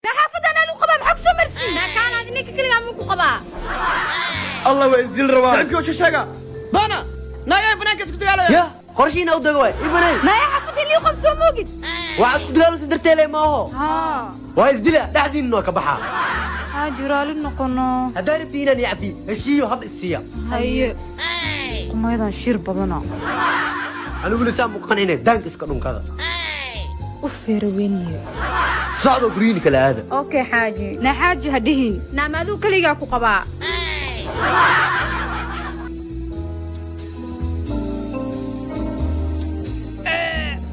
حافظ أنا لو قبا محك سمرسي ما كان هذا نيك كل يوم قبا الله ويزيل روا سحبك وش الشقة بانا نايا فنان كسكت قالوا يا قرشينا ودقوا إبني ما يحافظ اللي يخم سموجد وعاد كنت قالوا سدرت لي ما هو ها ويزدلا دحدين إنه كبحة جرال النقنا هذا ربينا نعفي الشيء وحب السيا هي ما يضان شير بدنا أنا أقول لسام مقنعين دانك إسكانون كذا وفير ويني صعدوا بريني كلا هذا أوكي حاجي نحاجي هدهين نعم هذو كليجا قبا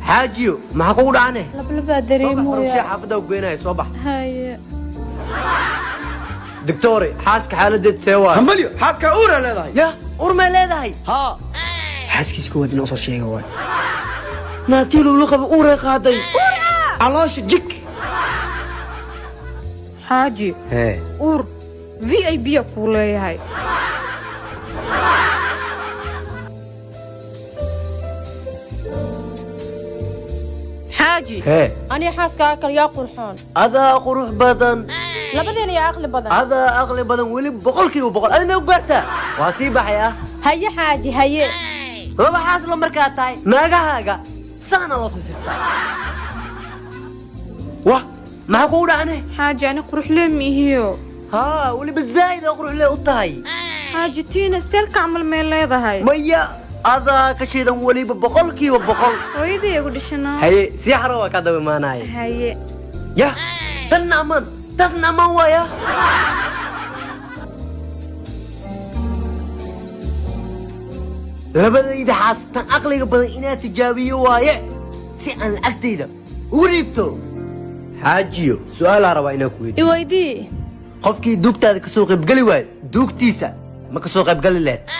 حاجيو ما هقول عنه لبلبا دريمو يا حافظه وبيناي صباح هاي دكتوري حاسك حالة سوا همبليو حاسك أورا لا يا أورما لا هاي ها حاسك سكوت نوصل شيء هو ناتيلو لقب أورا قاضي أورا علاش جك حاجي هي اور VIP كولي هاي حاجي هي أنا حاسك أكل يا قرحان هذا قروح بدن لبدين يا عقل بدن هذا أغلى بدن ولي بقول كيلو بقول أنا ما قبرته واسيبه يا هيا حاجي هيا ما بحاصل مركاتاي ناقة هاقة سنة الله سيستا واه ما هقول عنه حاجي أنا قروح لمي هيو ها ولي بالزايد أقروح له أطاي حاجي تينا استلك عمل ميلادة هاي ميا هذا كشيدا ولي بقول كيلو بقول ويدي يقول شنو هي سيحرة وكذا بمعناي هيا يا تنعمن تصنع ويا لبدا إذا حاستن عقلي بدن إنا تجابيه وايا سي أنا أكتيدا وريبتو حاجيو سؤال عربي إنا كويدي ويدي قفكي دوكتا كسوق بقلي واي دوكتيسا ما كسوق بقلي لات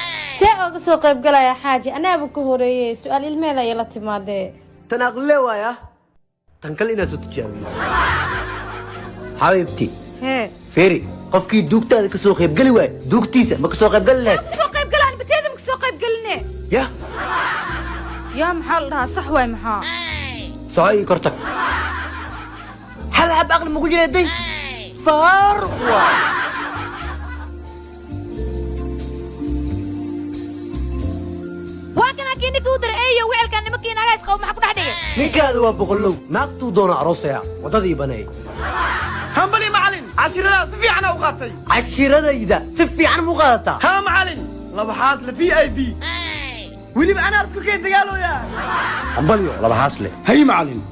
ساعة سوق بقلا يا حاجي أنا بكهوري سؤال الماذا يلا تمادي تناقل وايا تنقل إنا تتجابيه حبيبتي هي فيري قفكي دوكتا كسوق بقلي واي دوكتيسا ما كسوق بقلي لات سوق بقلا أنا بتهدم سوق بقلني يا محل لها صحوة محا صحيح كرتك هل هب أغلى مقول يدي فاروة واكن أكيني كودر أيه وعل كان مكين عايز خو معك نحدي ليك هذا وبقول ناقتو دون عروسها وتضي بني همبلي معلن عشرة سفي عنا وقاتي عشرة إذا سفي عن مقاطع ها معلن لبحاس VIP ولي أنا أرسكو كي تقالوا يا أمبليو لا بحاصله هي معلن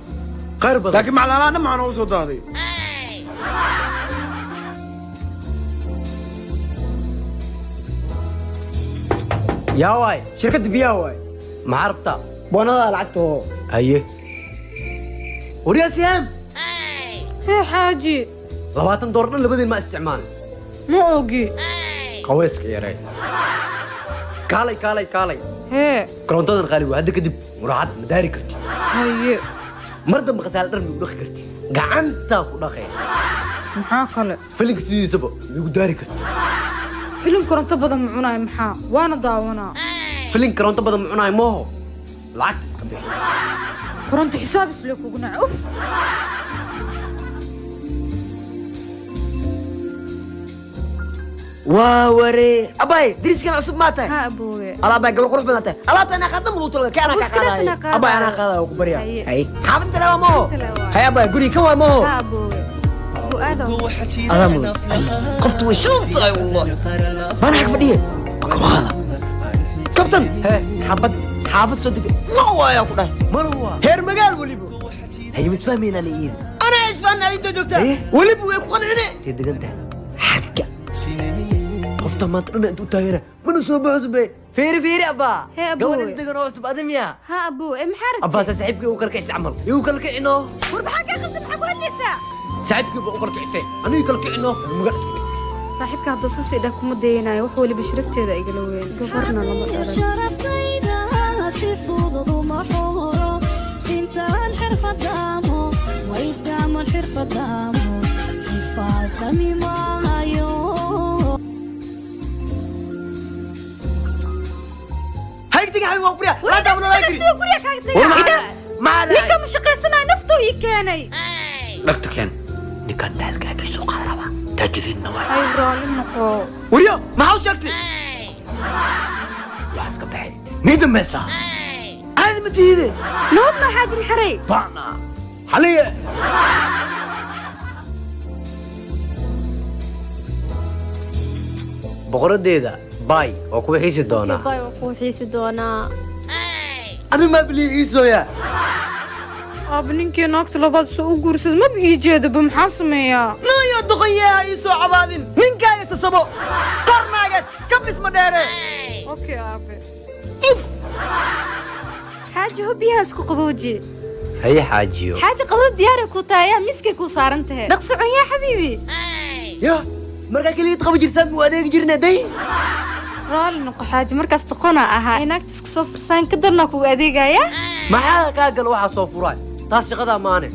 قرب لكن معلن أنا معنا وصوت هذه يا واي شركة بيا واي ما عرفتها وانا لعبته أيه وريا سيام يا حاجي لباتن دورنا اللي بدين ما استعمال مو أوجي قويسك يا ري كالي هي كرونتون غالي هذا كدب مراعاة مداري كرتي هي مرضى مغسال درمي ودخ كرتي قعنتا ودخي محاكلة فيلم سيدي سبا مداري كرتي فيلم كورنتو بدن معنا محا وانا داونا فيلم كرونتو بدن معنا موهو العكس كبير كورنتو حساب سلوك وقناع اوف واوري أباي دريس كان عصب ماته ها أبوي ألا أباي قبل قرب بناته ألا أنا خدم بلوتو كأنا كذا أباي أنا كذا وكبريا هاي حافظ تلاوة مو هاي أباي قولي كم مو ها أبوي أبو آدم آدم قفت وشوف طاي والله ما أنا حق فديه بكم هذا كابتن هاي حافظ صدق ما هو يا أخوي ما هو هير مقال وليبو هاي مش فاهمين أنا إيه أنا إيش فاهم أنت دكتور وليبو يكون هنا تدق أنت حكة قفت ما ترى أنت تايرة منو صوب عزبة فيري أبا هي أبوي. قول أنت قنوة بأدم يا ها أبوي محارتي أبا تسعبك وكلك يستعمل يوكلك إنه وربحك أخذ محاكو هالنساء سعبك وكلك عفه أنا يوكلك إنه صاحبك هذا صوصي إذا كم دينا وحولي بشرفتي ذا يقولون قبرنا لما دارت شرفتينا سيفوض ومحورة انت الحرفة دامو ويدام الحرفة دامو كيفاتني معايو هاي تيجي حبيبي وقبريا لا تعمل لا يجري وقريا كاك تيجي ما لا ليك مش قيسنا نفطو يكاني لك كان ninkan daalkaagiisu qadaraba taajiriinna waa hay raalli noqo wariyo maxaa u sheegtay waxaa iska baxay nii dambaysaa caadi ma tiide nabad ma xaajin xaray baana xaliye boqoradeeda baay oo kuwa xiisi doonaa bay waa kuu xiisi doonaa adi maa bilii iisooya aaba ninkii naagta labaad soo u guursada ma ii jeedaba maxaa sameeyaa naayaa doqonyaha ii soo cabaadin ninkaaga tasabo qarnaageed ka bisma dheere okay aabe xaaji hubbiyahaas ku qabooji haye xaajiyo xaaji qadada diyaaray ku tahay ayaa miskay kuu saaran tahay dhaqsocon yaa xabiibi ya markaa keliyaad qaba jirtaan muu adeegi jirna day raalli noqo xaaji markaas doqonaa ahaa ay naagta iska soo fursaan ka darnaa kugu adeegaya maxaa kaa gal waxaa soo furaay taas shaqadaa maane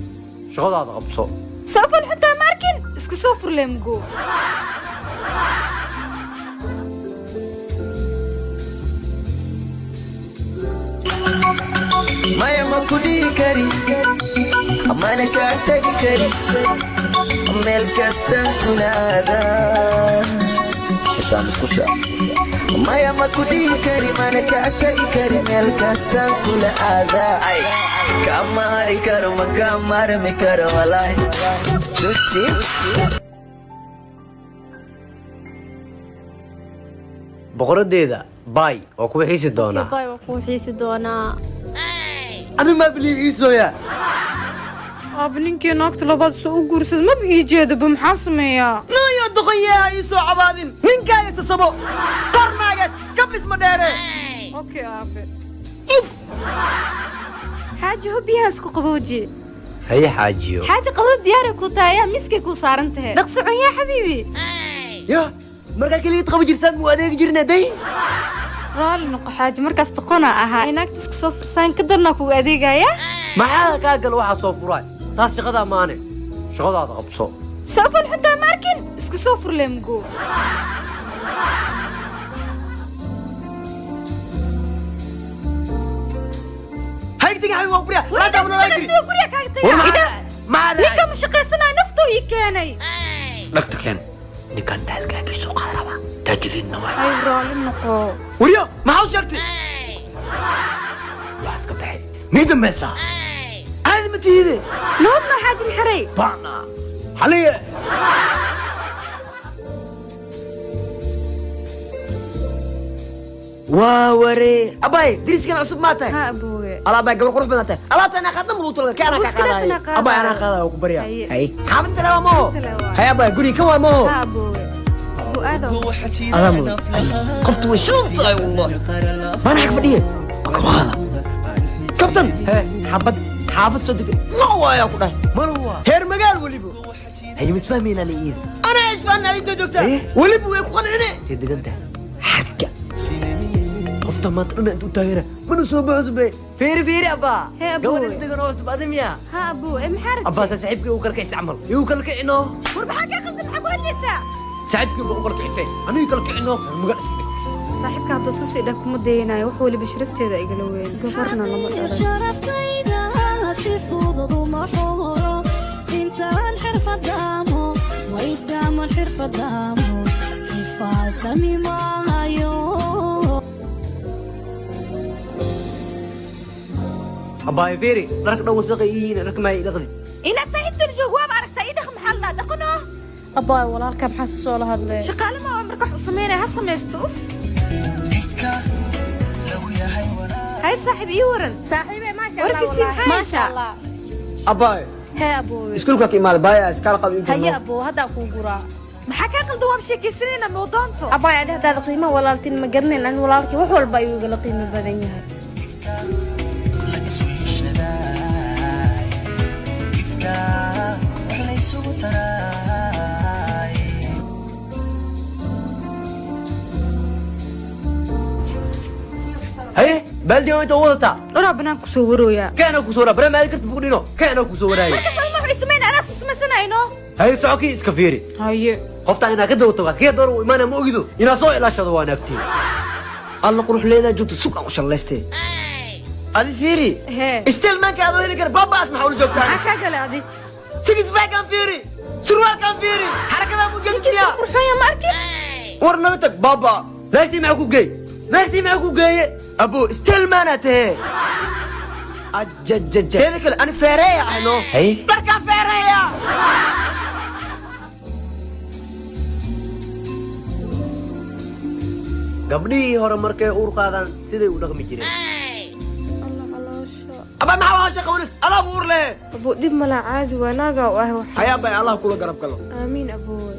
shaqadaada qabso safal xataa ma arkin iska soo furlee mugo maya ma ku dhihi kari amana kaa tagi kari meel kastan kunaada maya ma ku dhihi kari mana kaa tagi kari meel kastan kula aada kama hari karo ma kaa marmi karo walaahi tuti boqoradeeda baay oo kuwa xiisi doonaa bay waa kuu xiisi doonaa adi maa bilii iisooya aaba ninkii naagta labaad soo u guursada ma ii jeedaba maxaa sameeyaa naayaa doqonyaha ii soo cabaadin ninkaaga tasabo qarnaageed ka bisma dheere okay aabe xaaji hubbiyahaas ku qabooji haye xaajiyo xaaji qadada diyaaray ku tahay ayaa miskay kuu saaran tahay dhaqsocon yaa xabiibi ya markaa keliyaad qaba jirtaan muu adeegi jirna day raalli noqo xaaji markaas doqonaa ahaa ay naagta iska soo fursaan ka darnaa kugu adeegaya maxaa kaa gal waxaa soo furaay taas shaqadaa maane shaqadaada qabso safal xataa ma arkin iska soo furlee mugo haygtiga xabi waa buriya laa taabna laa kiri guriga kaaga tagay ninka ma shaqaysanaya naftuu ii keenay dhagta keen ninkan daalkaagiisu qadaraba taajiriinna waa hay raalli noqo wariyo maxaa u sheegtay waxaa iska baxay nii dambaysaa caadi ma tiide nabad ma xaajin xaray baana xaliye waa waree abay diriskan cusub maa tahay ha aboowe alaabay gabar qurux badan tahay alaabta anaa qaadna muluutulga ka anaa kaa qaadaayo abay anaa qaadaayo ku baryaa Haye. hay xaabinta lewa maho Lewa. hay abay guriga ka waa maho ha aboowe abu aadam adaa mudan qoftu way shidan tahay wallah baana xag fadhiye bakwaala kabtan xabad xaafad soo degtay ma waayaa ku dhahay mana waa heer magaal weliba haye misfahmaynaa la iid anaa isfahan adinta joogtaa weliba way ku qancine intay degan tahay xagga qofta maanta dhan intuu taagana mana soo baxusbe fiiri fiiri abbaa Hee, abbo. gabadha degan oo cusub adimiya ha aboowe maxaa rabtay abbaa saaxiibkii uu kala kicisa camal igu kala kicino war maxaa kaa qaldan maxaa ku hadlaysaa saaxiibkii buu kala kicisay anigu kala kicino magal isbe saaxiibka hadduu si sidha kuma dayanayo wax weliba sharafteeda igala weyn gabarna lama dhalan sharaftayda si fudud uma xoro intaan xirfadaamo waydaaman xirfadaamo ifaaltami maayo abbaa fiiri dharka dhan wasaqay iyihiin dharka maa ii dhaqdi inaad saaxiibtana joog waaba aragtaa ii dhaq maxaa la dhaqano abbaay walaalkaa maxaa soo la hadlay shaqaale ma waa marka wax u samaynaya ha samaysto uf hay saaxiib ii waran saaxiibe maasha warkiisii maxaa maasha haysaa allah abay hee aboowe iskuulka ka imaada baaya iskaala qad inta haye aboo haddaa kuu guraa maxaa kaa qaldan waaba sheekaysanayna ma doonto abbaay adhe haddaada qiimo walaaltin ma garanayn ani walaalkii wax walba ayuu igala qiimo badan yahay haye baaldiga inta wadataa dharaa banaan kusoo warooyaa kaana ku soo bara maadi karta bugu dhino kaana ku soo waraayo ma waxay samayn anaa si samaysanayno haye socokii iska fiiri haye qoftaan inaa ka dawto waad kee door u imaana ma ogido inaa soo ilaashado waa naagtiin alla qurux leedaa joogta sug aan u shallaystee adi fiiri hee istil maanka adoo heli kara baabaas maxaa ula joogtaa maxaa kaa gale adi سيكس باك كان فيري سروال كان فيري حركة لا ممكن ninkiisa فيها qurxonya ma arkin ورنتك بابا لاكتي معكو جاي ابو ستيل مانته اججج هذيك انا فيريا انو هي بركا فيريا gabdhihii hore markay uur qaadaan siday u dhaqmi jireen alla caloosha aba maxaa waa shaqo walis alaab uur leh abo dhib mala caadi waa naaga u ah wax hayaa bay allah kula garab galo aamiin abooy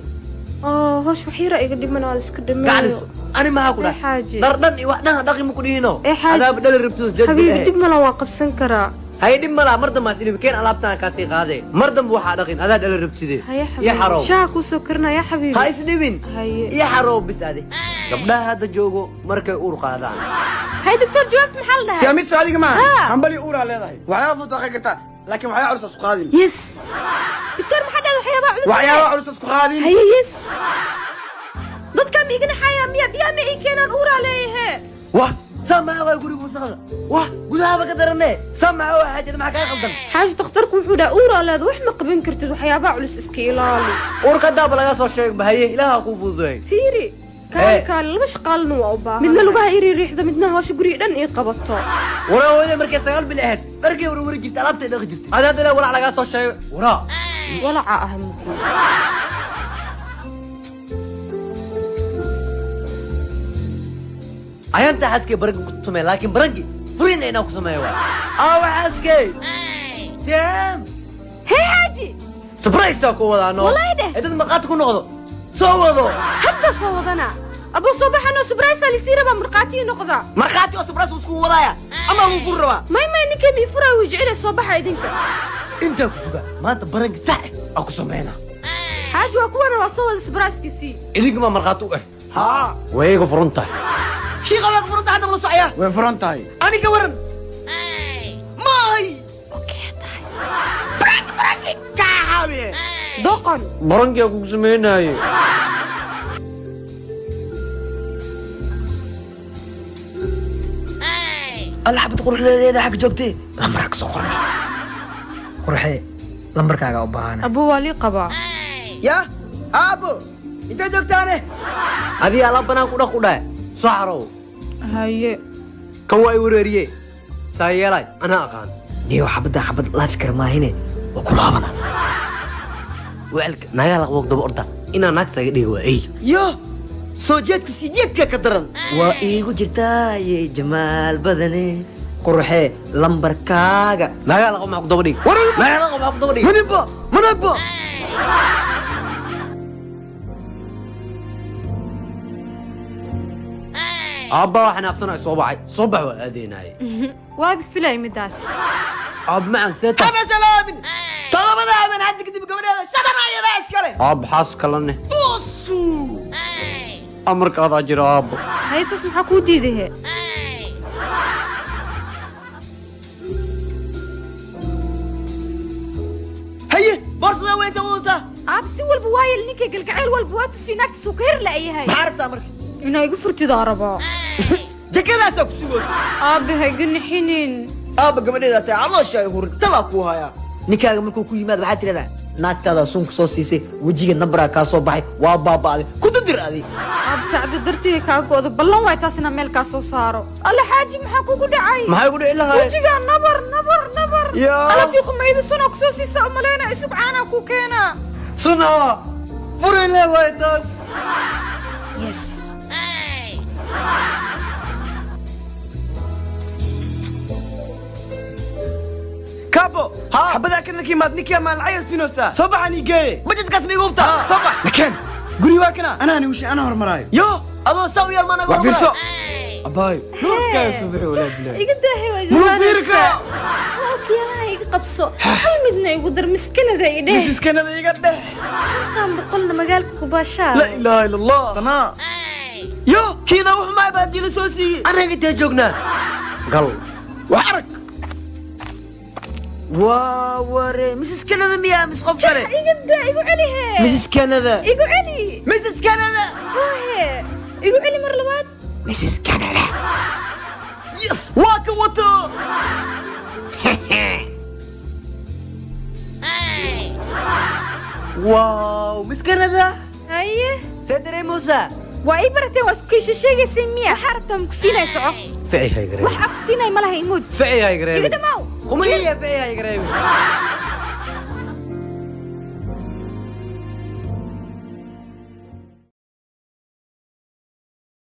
hoos wax yara iga dhiman waa la iska dhameeyo gacaliso ani maxaa ku Ee, dhahay xaaji. dhardhan iyo wax dhan dhaqi ma ku dhihino Ee, xaaji. adaab dhali rabto habiibi dhib mala waa qabsan karaa hay dhib malaa mar dambe aad keen alaabtaan kaasii qaadee mar dambe waxaa dhaqin adaa dhala rabtidee haya iyo xarow xabiibi shaha kuusoo karinaya xabiibi ha isdhibin haye iyo xarow bis ade gabdhaha hadda joogo markay uur qaadaan hay doctor jawaabta maxaa la dhahay سامي سعودي ما ها. همبلي أورا لهاي وحياة فوت وحياة كرتا لكن وحياة عرس أسكو قادم yes doctor maxaa dhahay waxyaabaa culus وحياة عرس أسكو قادم haye yes dadkan igana xayaa miya biyaa ma ii keenaan uuraa leeyahe wah samaa waa guriga wasaqda wah gudahaba ka darane samaa waa xaajada maxaa kaa qaldan xaaji dhakhtarku wuxuu dhaha uuraa leeda wax ma qaban kartid waxyaabaa culus iska ilaali uurka daaba laga soo sheeg bahaye ilaaha kuu fududeey fiiri kaali kaali laba shaqaalna waa u baahan midna lugaha iri riixda midna hawsha guriga dhan ii qabato waraa hooyada markay 9 bil ahayd dharkii wari jirta alaabtay dhaqi jirtay adaad ilaa walac lagaa soo sheegay waraa walaca ah muhiim ayanta xaskay barangi ku samee laakiin barangi furiina inaa ku sameeyo waa aawa xaskay sam hee xaaji surprise ku wadaano Wallahi deh. dad maqaad ku noqdo soo wado hadda soo wadana abuu soo baxano subraysa lisiira baa marqaati noqda markhaati oo surprise isku wadaya ama uu fur rabaa may ninka mi furaa wuu jecel soo baxa idinka inta ku suga maanta barangi sax ah ku sameeyna xaaji waa kuwana waa soo wada subrayskiisii idinka ma markhaati u ah ها wayga furunta shii qalad furunta hadda la socaya وين فرنت هاي aniga waran maay okay tahay barangi ka haabiye doqon barangi ku sameeynayo الحبة قروح لي حق جوكتي لمرك صقر قروحي لمرك على أبانا abuu waa lii qabaa ya aabo inta joogtaane adii alaab banaan ku dhaq u dhahay soo xarow haye kan waa i wareeriye saa yeelay anaa aqaan نيو حبة حبة لا فكر ما هنا وكل هبنا waalka nagaa la qabog daba orda inaa naag saga dhigo waa ey yo soo jeedka sii jeedka ka daran وإيجو جرتاي جمال بدني قروحي لمبركاغا nagaa la qabo maxaa ku daba dhig nagaa la qabo maxaa ku daba dhig منبا منبا aabba waxaa naaqsanay soo baxay soo bax waa aadeenaaye waaba filay midaas aab macan seeta أنا سلام طلبة من عندك دي بقولي هذا شغل يا ذا إسكالي aab xaas kalane amarkaadaa jira aabbo haysas maxaa kuu diidahe هي برصة وين تموتها aab si walba waayel ninka galgacayl walba waa tusii naagtiisuu ka hir la'yahay ما عرفت أمرك inaa igu furtidaa rabaa جكلا سوكسوس aabe ha iga nixinin aaba gabadheeda tahay caloosha ay hurtala ku haya ninkaaga markuu ku yimaad waxaad tiradaa naagtaada suunka soo siisay wejiga nambaraa kaa soo baxay waa baaba'day ku dadir adi aab sacda dartiida kaa go'da ballan waay taas inaa meel kaa soo saaro alla xaaji maxaa kugu dhacay maxay ku dhici lahaay wejigaa nabar Yaa. alatii qumayda sunaa kusoo siisa umaleyna isug caanaa ku keenaa suna furi le waay taas yes كابو حبدا كذا كيما نيكي مع العيا سينوسا صباح اني جاي وجدكاس ميغوبتا صباح مكان قولي واكنا انا وش انا هرمراي يو adoo saw yar ma naga وفيرسو اباي نورك يا صبحي ولا بلا iga daahay waa iga منوفيركا wakiyaha iga qabso hal midna igu dar miskanada idheh مسيس كندا يقدح intaan boqolna magaalka ku baashaa لا اله الا الله تمام yo kiina wax maa baa dila soo siiyey anaga intee joognaa gal وحرك waa ware mrs canada miyaa mis qof kale iga daa igu celihe mrs canada igu celi mrs canada hoohe igu celi mar labaad mrs canada yes waa ka wato واو مسكنة haye سيدري موسى waa ii baratay waa isku kiisha sheegaysa miya xarta ma ku siinay soco فعي هاي قريب wax ku siinay malaha imud فعي هاي iga قريب dhamaaw قومي يا فعي هاي قريب